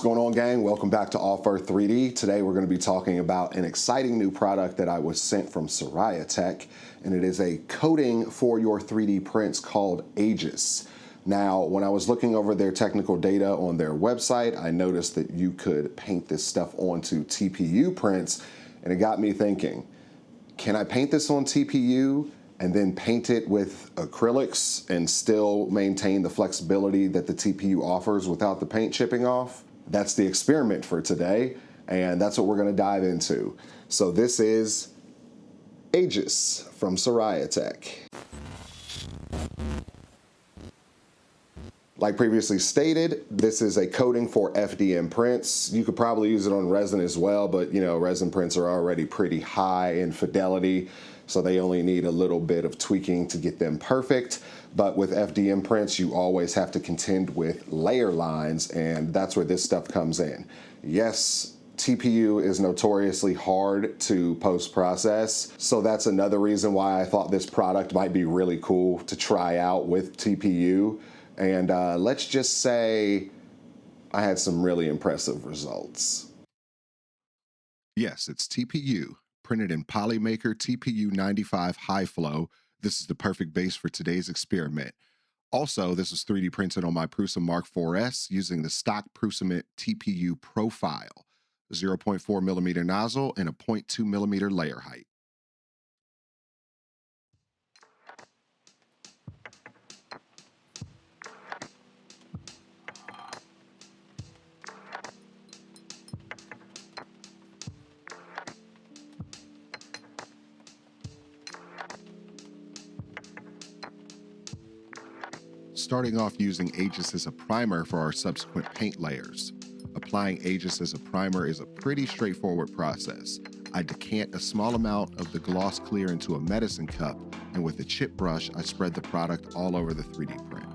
going on, gang? Welcome back to Offer 3D. Today we're going to be talking about an exciting new product that I was sent from Siraya Tech, and it is a coating for your 3D prints called Aegis. Now, when I was looking over their technical data on their website, I noticed that you could paint this stuff onto TPU prints, and it got me thinking, can I paint this on TPU and then paint it with acrylics and still maintain the flexibility that the TPU offers without the paint chipping off? That's the experiment for today, and that's what we're going to dive into. So this is Aegis from Siraya Tech. Like previously stated, this is a coating for FDM prints. You could probably use it on resin as well, but resin prints are already pretty high in fidelity, so they only need a little bit of tweaking to get them perfect. But with FDM prints, you always have to contend with layer lines, and that's where this stuff comes in. Yes, TPU is notoriously hard to post-process, so that's another reason why I thought this product might be really cool to try out with TPU. And let's just say I had some really impressive results. Yes, it's TPU, printed in Polymaker TPU 95 High Flow. This is the perfect base for today's experiment. Also, this is 3D printed on my Prusa Mark 4S using the stock Prusament TPU profile, 0.4 millimeter nozzle and a 0.2 millimeter layer height. Starting off using Aegis as a primer for our subsequent paint layers. Applying Aegis as a primer is a pretty straightforward process. I decant a small amount of the gloss clear into a medicine cup, and with a chip brush, I spread the product all over the 3D print.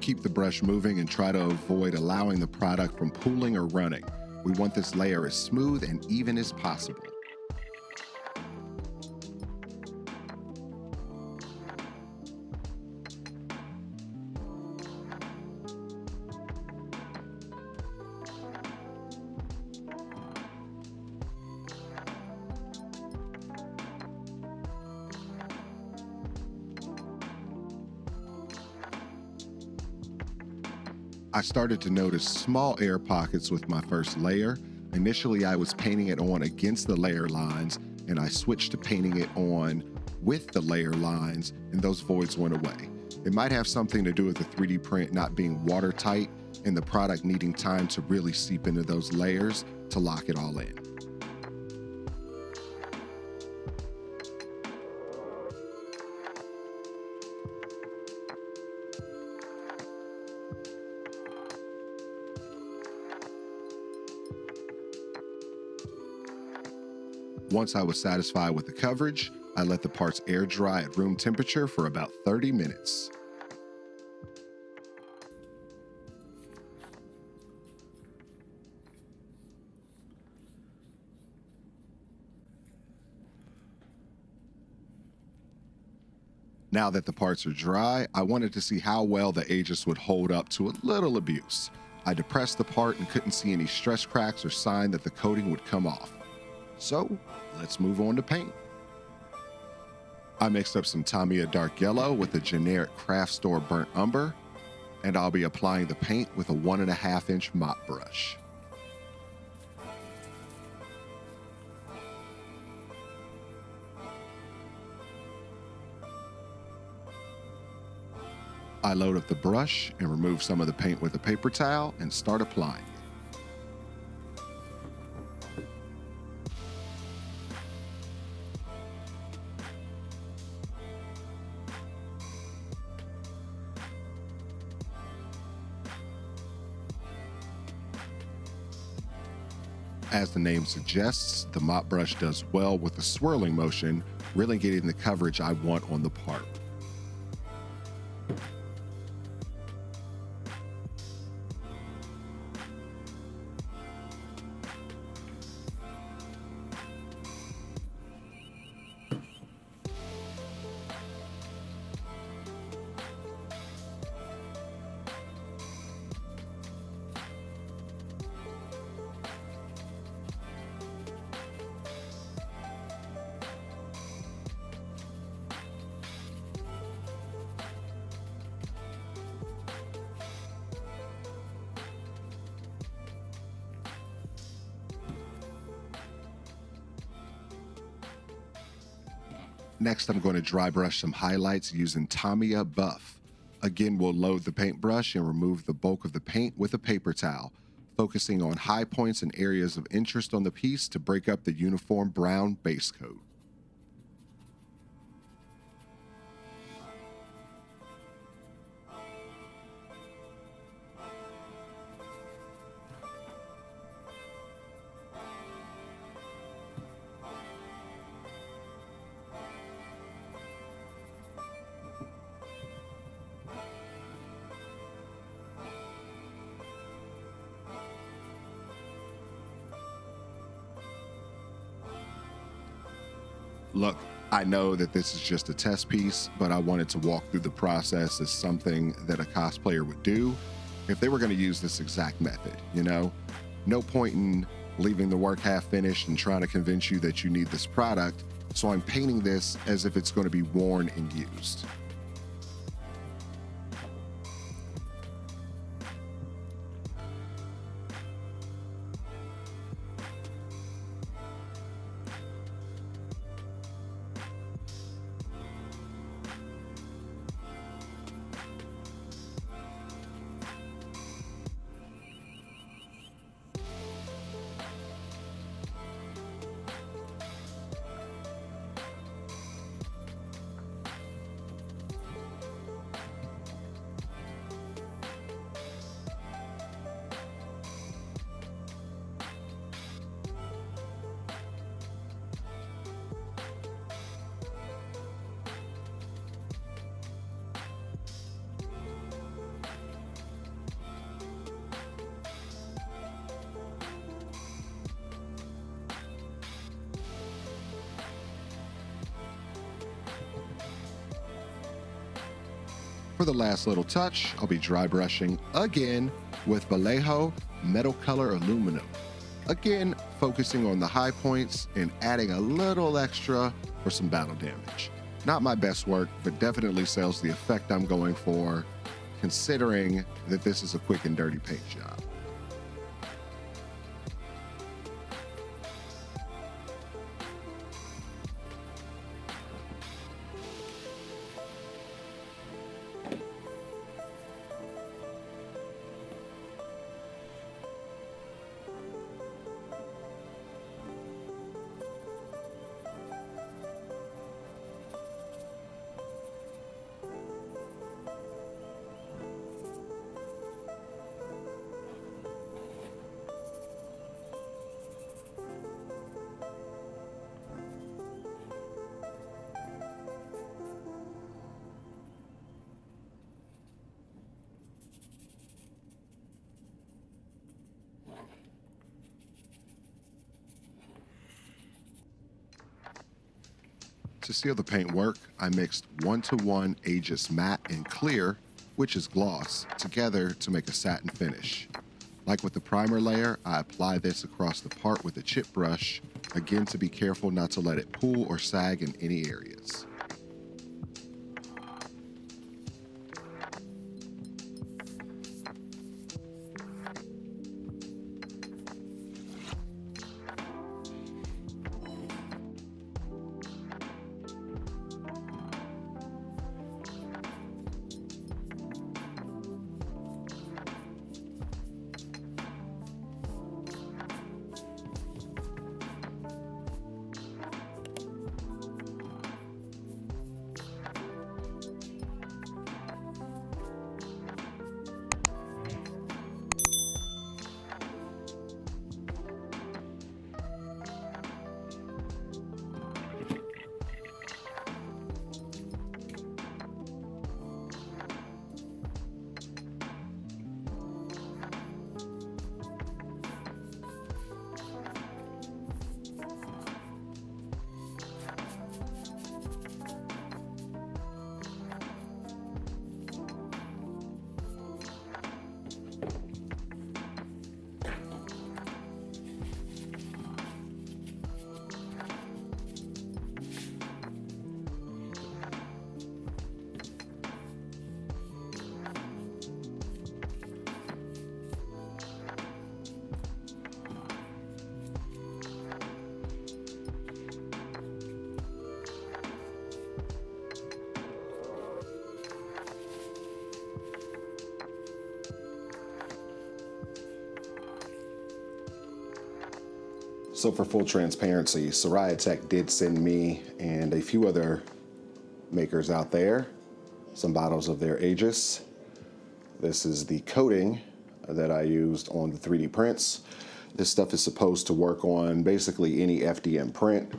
Keep the brush moving and try to avoid allowing the product from pooling or running. We want this layer as smooth and even as possible. I started to notice small air pockets with my first layer. Initially, I was painting it on against the layer lines, and I switched to painting it on with the layer lines, and those voids went away. It might have something to do with the 3D print not being watertight and the product needing time to really seep into those layers to lock it all in. Once I was satisfied with the coverage, I let the parts air dry at room temperature for about 30 minutes. Now that the parts are dry, I wanted to see how well the Aegis would hold up to a little abuse. I depressed the part and couldn't see any stress cracks or sign that the coating would come off. So, let's move on to paint. I mixed up some Tamiya dark yellow with a generic craft store burnt umber, and I'll be applying the paint with a 1.5 inch mop brush. I load up the brush and remove some of the paint with a paper towel and start applying it. As the name suggests, the mop brush does well with the swirling motion, really getting the coverage I want on the part. Next, I'm going to dry brush some highlights using Tamiya Buff. Again, we'll load the paintbrush and remove the bulk of the paint with a paper towel, focusing on high points and areas of interest on the piece to break up the uniform brown base coat. Look, I know that this is just a test piece, but I wanted to walk through the process as something that a cosplayer would do if they were going to use this exact method, you know? No point in leaving the work half finished and trying to convince you that you need this product, so I'm painting this as if it's going to be worn and used. For the last little touch, I'll be dry brushing again with Vallejo Metal Color Aluminum. Again, focusing on the high points and adding a little extra for some battle damage. Not my best work, but definitely sells the effect I'm going for, considering that this is a quick and dirty paint job. To seal the paint work, I mixed 1:1 Aegis matte and clear, which is gloss, together to make a satin finish. Like with the primer layer, I apply this across the part with a chip brush, again to be careful not to let it pool or sag in any areas. So for full transparency, Siraya Tech did send me and a few other makers out there some bottles of their Aegis. This is the coating that I used on the 3D prints. This stuff is supposed to work on basically any FDM print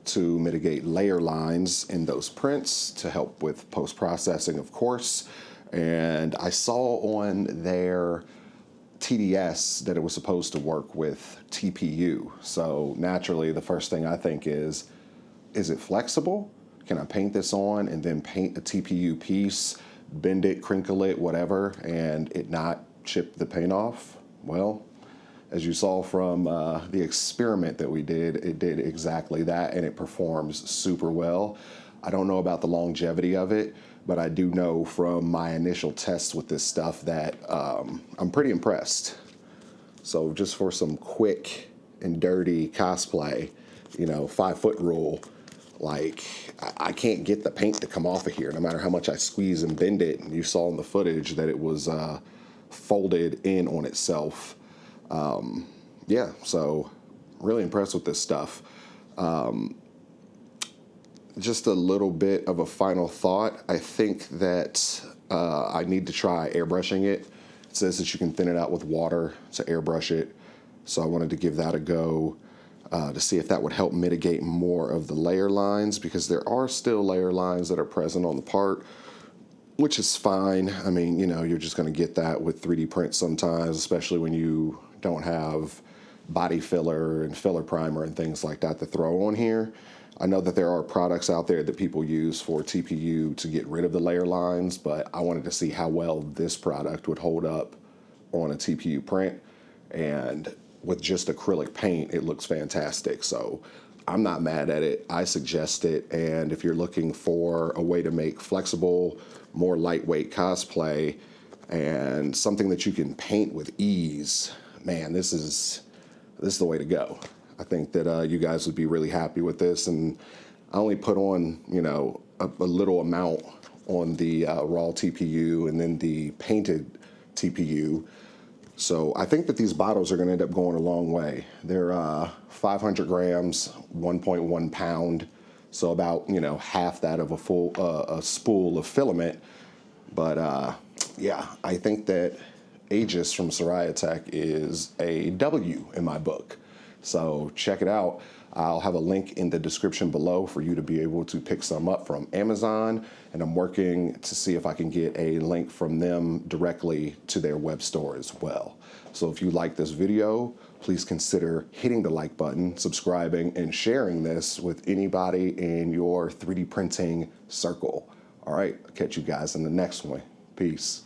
to mitigate layer lines in those prints to help with post-processing, of course. And I saw on their TDS that it was supposed to work with TPU. So naturally, the first thing I think is it flexible? Can I paint this on and then paint a TPU piece, bend it, crinkle it, whatever, and it not chip the paint off? Well, as you saw from the experiment that we did, it did exactly that, and it performs super well. I don't know about the longevity of it, but I do know from my initial tests with this stuff that I'm pretty impressed. So just for some quick and dirty cosplay, 5-foot rule, like I can't get the paint to come off of here no matter how much I squeeze and bend it. And you saw in the footage that it was folded in on itself. Yeah, so really impressed with this stuff. Just a little bit of a final thought. I think that I need to try airbrushing it. It says that you can thin it out with water to airbrush it. So I wanted to give that a go to see if that would help mitigate more of the layer lines, because there are still layer lines that are present on the part, which is fine. I mean, you're just going to get that with 3D prints sometimes, especially when you don't have body filler and filler primer and things like that to throw on here. I know that there are products out there that people use for TPU to get rid of the layer lines, but I wanted to see how well this product would hold up on a TPU print. And with just acrylic paint, it looks fantastic. So I'm not mad at it. I suggest it. And if you're looking for a way to make flexible, more lightweight cosplay and something that you can paint with ease, man, this is the way to go. I think that you guys would be really happy with this. And I only put on, a little amount on the raw TPU and then the painted TPU. So I think that these bottles are going to end up going a long way. They're 500 grams, 1.1 pound. So about, half that of a full a spool of filament. But yeah, I think that Aegis from Siraya Tech is a W in my book. So check it out. I'll have a link in the description below for you to be able to pick some up from Amazon. And I'm working to see if I can get a link from them directly to their web store as well. So if you like this video, please consider hitting the like button, subscribing, and sharing this with anybody in your 3D printing circle. All right, I'll catch you guys in the next one. Peace.